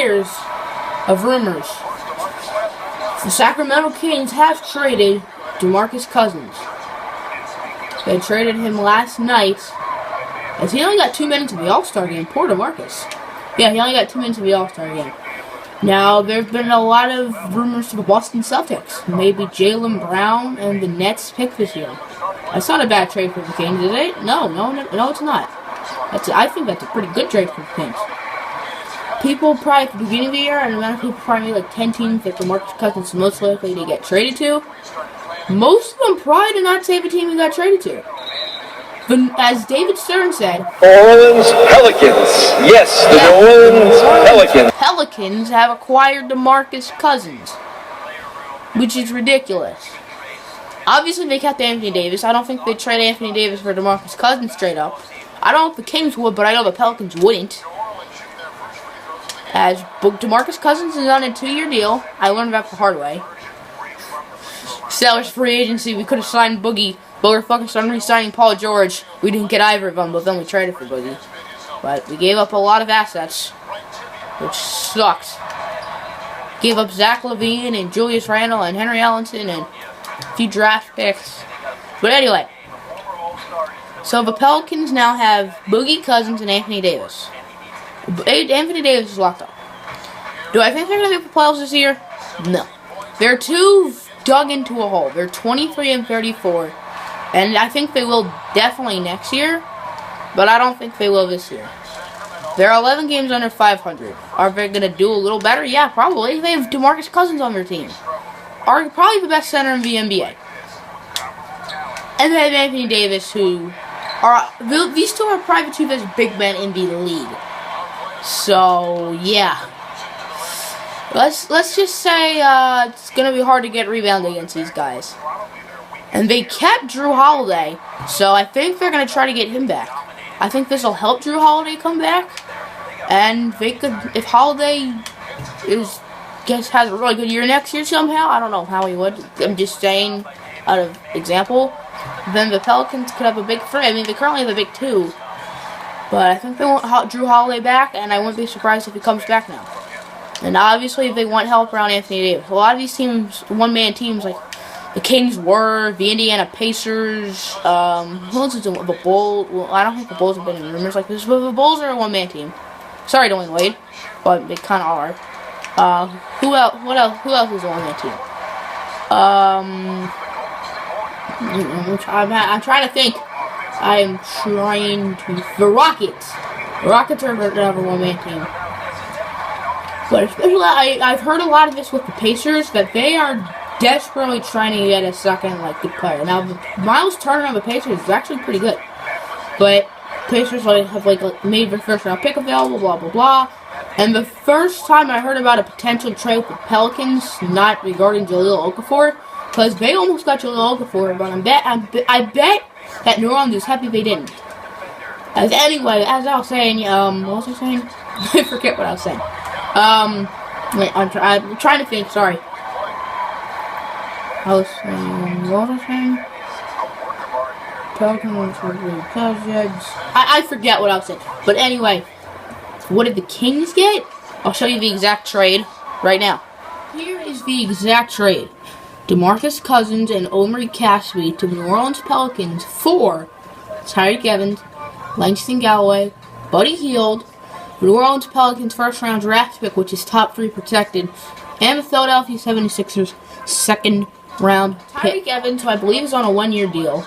layers of rumors. The Sacramento Kings have traded DeMarcus Cousins. They traded him last night, as he only got 2 minutes of the All-Star game. Poor DeMarcus. Yeah, he only got 2 minutes of the All-Star game. Now, there have been a lot of rumors to the Boston Celtics. Maybe Jaylen Brown and the Nets pick this year. That's not a bad trade for the Kings, is it? No, it's not. I think that's a pretty good trade for the Kings. People probably at the beginning of the year, and the amount of people probably like 10 teams that DeMarcus Cousins is most likely to get traded to. Most of them probably did not say the team he got traded to. But as David Stern said, New Orleans Pelicans. Yes, the New Orleans Pelicans. Pelicans have acquired DeMarcus Cousins, which is ridiculous. Obviously, they kept Anthony Davis. I don't think they'd trade Anthony Davis for DeMarcus Cousins straight up. I don't know if the Kings would, but I know the Pelicans wouldn't. As DeMarcus Cousins is on a 2-year deal. I learned that the hard way. Sellers free agency, we could have signed Boogie, but we're focused on re-signing Paul George. We didn't get either of them, but then we traded for Boogie. But we gave up a lot of assets, which sucks. Gave up Zach LaVine and Julius Randle and Henry Ellenson and a few draft picks. But anyway, so the Pelicans now have Boogie Cousins and Anthony Davis. Anthony Davis is locked up. Do I think they're going to make the playoffs this year? No. They're too dug into a hole. They're 23 and 34, and I think they will definitely next year, but I don't think they will this year. They're 11 games under 500. Are they going to do a little better? Yeah, probably. They have DeMarcus Cousins on their team. Are probably the best center in the NBA. And they have Anthony Davis, who are these two are probably the two best big men in the league. So yeah. Let's just say it's going to be hard to get rebounding against these guys. And they kept Drew Holiday, so I think they're going to try to get him back. I think this will help Drew Holiday come back. And they could, if Holiday has a really good year next year somehow, I don't know how he would. I'm just saying out of example. Then the Pelicans could have a big three. I mean, they currently have a big two. But I think they want Drew Holiday back, and I wouldn't be surprised if he comes back now. And obviously, they want help around Anthony Davis. A lot of these teams, one-man teams, like the Kings were, the Indiana Pacers, who else is the Bulls? Well, I don't think the Bulls have been in rumors like this, but the Bulls are a one-man team. Sorry, Dwayne Wade, but they kind of are. Who else? What else? Who else is a one-man team? I'm trying to think. I'm trying to. The Rockets. The Rockets are another one-man team. But especially, I've heard a lot of this with the Pacers, that they are desperately trying to get a second, good player. Now, Miles Turner on the Pacers is actually pretty good. But Pacers have, made their first-round pick available, blah, blah, blah. And the first time I heard about a potential trade with the Pelicans, not regarding Jahlil Okafor, because they almost got Jahlil Okafor, but I bet that New Orleans is happy they didn't. As I was saying, what was I saying? I forget what I was saying. Wait, I'm trying to think, sorry. What was I saying? I forget what I was saying. But anyway, what did the Kings get? I'll show you the exact trade right now. Here is the exact trade. DeMarcus Cousins and Omri Caspi to the New Orleans Pelicans for Tyreke Evans, Langston Galloway, Buddy Hield, the New Orleans Pelicans first-round draft pick, which is top 3 protected, and the Philadelphia 76ers second-round pick. Tyreke Evans, who I believe is on a 1-year deal.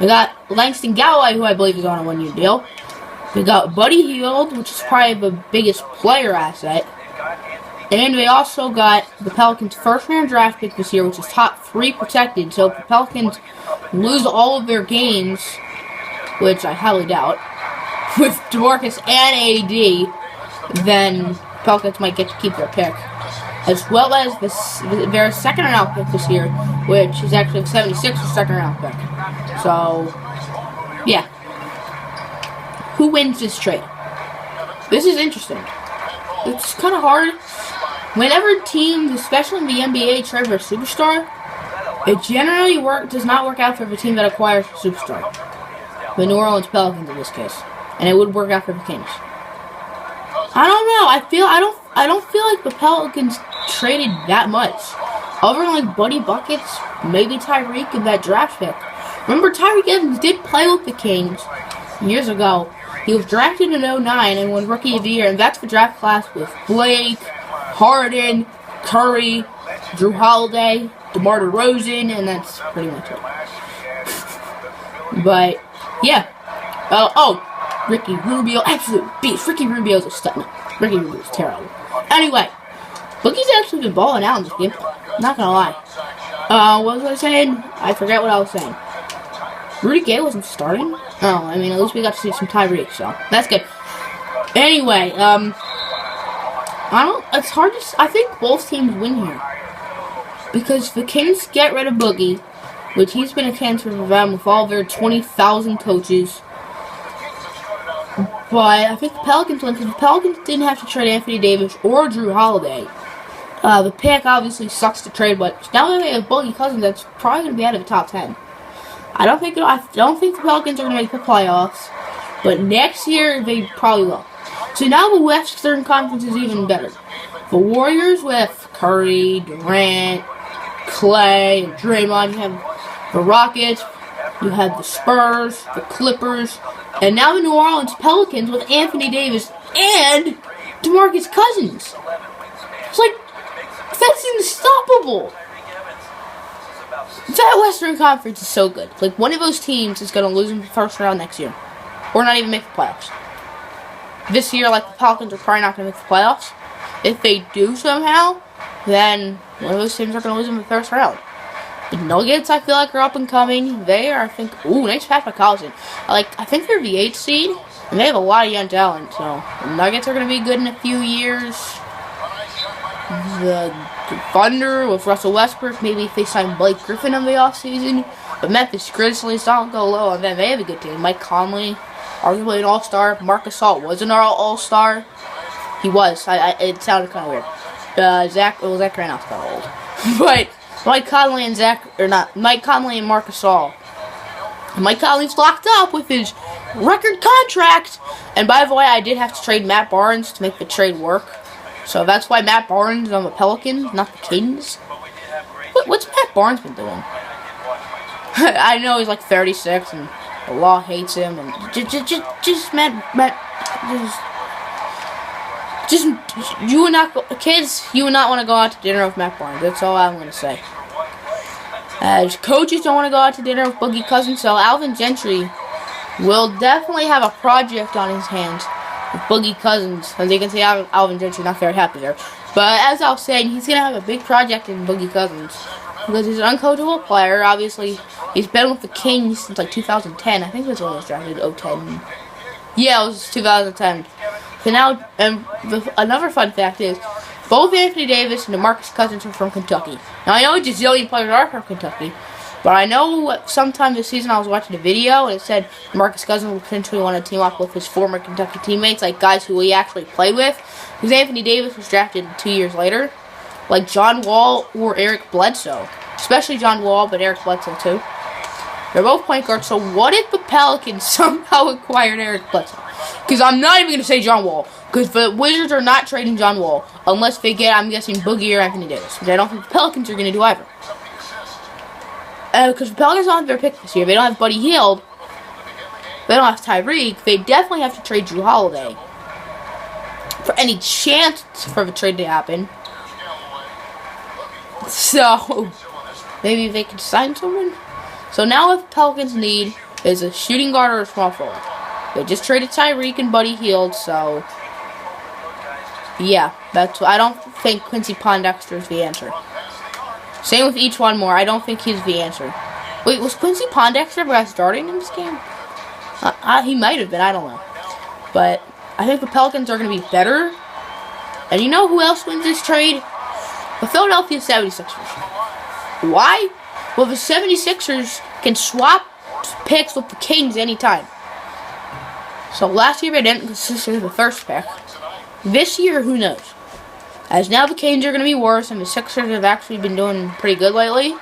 We got Langston Galloway, who I believe is on a 1-year deal. We got Buddy Hield, which is probably the biggest player asset. And we also got the Pelicans' first-round draft pick this year, which is top 3 protected. So if the Pelicans lose all of their games, which I highly doubt, with DeMarcus and AD, then Pelicans might get to keep their pick. As well as their second-round pick this year, which is actually the 76ers' second-round pick. So, yeah. Who wins this trade? This is interesting. It's kind of hard. Whenever teams, especially in the NBA, trade for a superstar, it generally does not work out for the team that acquires a superstar. The New Orleans Pelicans in this case. And it would work out for the Kings. I don't know. I I don't feel like the Pelicans traded that much. Other than like Buddy Buckets, maybe Tyreek and that draft pick. Remember, Tyreek Evans did play with the Kings years ago. He was drafted in 2009 and won Rookie of the Year, and that's the draft class with Blake, Harden, Curry, Drew Holiday, DeMar DeRozan, and that's pretty much it. But, yeah. Ricky Rubio, absolute beast. Ricky Rubio's a stud. No, Ricky Rubio's terrible. Anyway, Boogie's actually been balling out in this game. Not gonna lie. What was I saying? I forget what I was saying. Rudy Gay wasn't starting? Oh, I mean, at least we got to see some Tyreek, so that's good. Anyway, it's hard to, I think both teams win here. Because the Kings get rid of Boogie, which he's been a cancer for them with all their 20,000 coaches. But I think the Pelicans win because the Pelicans didn't have to trade Anthony Davis or Drew Holiday. The pick obviously sucks to trade, but now that they have DeMarcus Cousins, that's probably going to be out of the top 10. I don't think the Pelicans are going to make the playoffs, but next year they probably will. So now the Western Conference is even better. The Warriors with Curry, Durant, Clay, and Draymond. You have the Rockets, you have the Spurs, the Clippers, and now the New Orleans Pelicans with Anthony Davis and DeMarcus Cousins. It's like, that's unstoppable. That Western Conference is so good. Like, one of those teams is going to lose in the first round next year. Or not even make the playoffs. This year, like, the Pelicans are probably not going to make the playoffs. If they do somehow, then one of those teams are going to lose in the first round. The Nuggets, I feel like, are up and coming. They are, I think, nice pass by Collison. I think they're the 8th seed, and they have a lot of young talent. So, the Nuggets are going to be good in a few years. The Thunder with Russell Westbrook, maybe if they sign Blake Griffin in the offseason. But Memphis Grizzlies don't go low on them. They have a good team. Mike Conley, arguably an all-star. Marcus Gasol was an all-star. He was. It sounded kind of weird. Zach Randolph's kind of old. But Mike Conley and Mike Conley and Marcus Gasol. Mike Conley's locked up with his record contract. And by the way, I did have to trade Matt Barnes to make the trade work. So that's why Matt Barnes is on the Pelicans, not the Kings. What's Matt Barnes been doing? I know he's like 36 and the law hates him and you would not kids, you would not want to go out to dinner with Matt Barnes. That's all I'm gonna say. As coaches don't want to go out to dinner with Boogie Cousins, so Alvin Gentry will definitely have a project on his hands with Boogie Cousins. As you can see, Alvin Gentry not very happy there. But as I was saying, he's going to have a big project in Boogie Cousins. Because he's an uncoachable player. Obviously, he's been with the Kings since like 2010. I think that's when he was drafted, 2010. Yeah, it was 2010. So now, another fun fact is, both Anthony Davis and DeMarcus Cousins are from Kentucky. Now, I know a gazillion players are from Kentucky. But I know sometime this season I was watching a video and it said DeMarcus Cousins would potentially want to team up with his former Kentucky teammates, like guys who he actually played with. Because Anthony Davis was drafted 2 years later. Like John Wall or Eric Bledsoe. Especially John Wall, but Eric Bledsoe too. They're both point guards, so what if the Pelicans somehow acquired Eric Bledsoe? Because I'm not even going to say John Wall. Because the Wizards are not trading John Wall. Unless they get, I'm guessing, Boogie or Anthony Davis. Which I don't think the Pelicans are going to do either. Because the Pelicans don't have their pick this year. They don't have Buddy Hield. They don't have Tyreek. They definitely have to trade Drew Holiday. For any chance for the trade to happen. So, maybe they can sign someone. So now what the Pelicans need is a shooting guard or a small forward. They just traded Tyreek and Buddy Hield, so yeah, I don't think Quincy Pondexter is the answer. Same with each one more. I don't think he's the answer. Wait, was Quincy Pondexter starting in this game? He might have been. I don't know. But I think the Pelicans are going to be better. And you know who else wins this trade? The Philadelphia 76ers. Why? Well, the 76ers can swap picks with the Kings anytime. So last year they didn't consider the first pick. This year, who knows? As now the Kings are going to be worse, and the Sixers have actually been doing pretty good lately.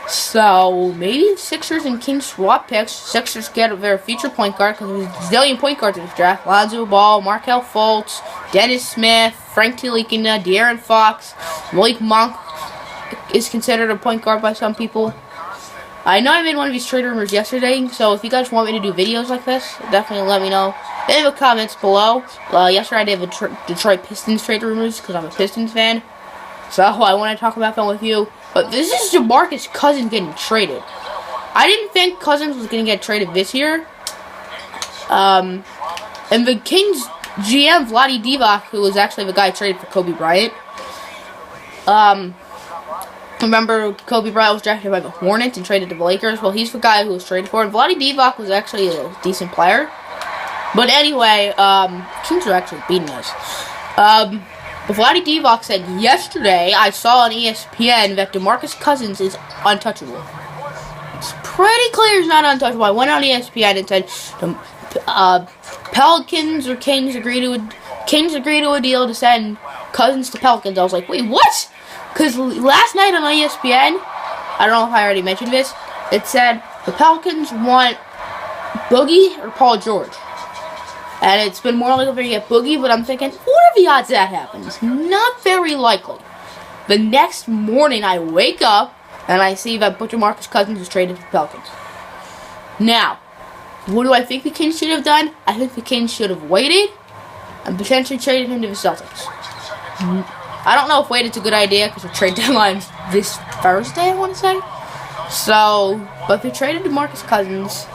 So maybe the Sixers and Kings swap picks. Sixers get their future point guard because there's a zillion point guards in this draft. Lonzo Ball, Markelle Fultz, Dennis Smith, Frank Ntilikina, De'Aaron Fox, Malik Monk is considered a point guard by some people. I know I made one of these trade rumors yesterday, so if you guys want me to do videos like this, definitely let me know in the comments below. Yesterday I did the Detroit Pistons trade rumors because I'm a Pistons fan, so I want to talk about them with you. But this is DeMarcus Cousins getting traded. I didn't think Cousins was going to get traded this year. And the Kings GM, Vlade Divac, who was actually the guy traded for Kobe Bryant. Remember, Kobe Bryant was drafted by the Hornets and traded to the Lakers? Well, he's the guy who was traded for. And Vlade Divac was actually a decent player. But anyway, Kings are actually beating us. Vlade Divac said yesterday, I saw on ESPN that DeMarcus Cousins is untouchable. It's pretty clear he's not untouchable. I went on ESPN and said, Pelicans or Kings agree to a deal to send Cousins to Pelicans. I was like, wait, what? Because last night on ESPN, I don't know if I already mentioned this, it said the Pelicans want Boogie or Paul George. And it's been more likely to get Boogie, but I'm thinking, what are the odds that happens? Not very likely. The next morning, I wake up, and I see that DeMarcus Cousins is traded to the Pelicans. Now, what do I think the Kings should have done? I think the Kings should have waited and potentially traded him to the Celtics. I don't know if waited's a good idea because the trade deadline's this Thursday, I want to say. So, but if they traded DeMarcus Cousins,